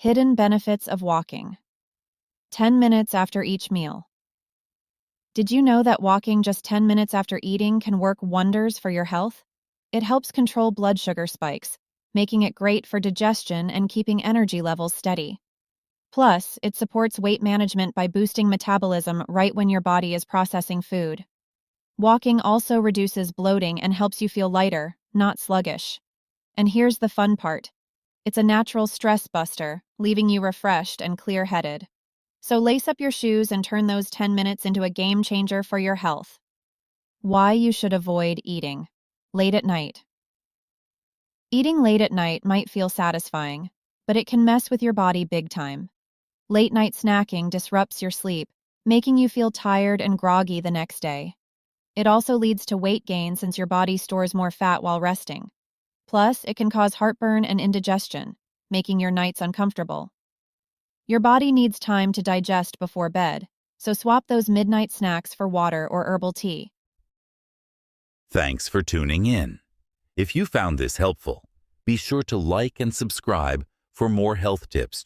Hidden benefits of walking. 10 minutes after each meal. Did you know that walking just 10 minutes after eating can work wonders for your health? It helps control blood sugar spikes, making it great for digestion and keeping energy levels steady. Plus, it supports weight management by boosting metabolism right when your body is processing food. Walking also reduces bloating and helps you feel lighter, not sluggish. And here's the fun part. It's a natural stress buster, leaving you refreshed and clear-headed. So lace up your shoes and turn those 10 minutes into a game changer for your health. Why you should avoid eating late at night. Eating late at night might feel satisfying, but it can mess with your body big time. Late night snacking disrupts your sleep, making you feel tired and groggy the next day. It also leads to weight gain since your body stores more fat while resting. Plus, it can cause heartburn and indigestion, making your nights uncomfortable. Your body needs time to digest before bed, so swap those midnight snacks for water or herbal tea. Thanks for tuning in. If you found this helpful, be sure to like and subscribe for more health tips.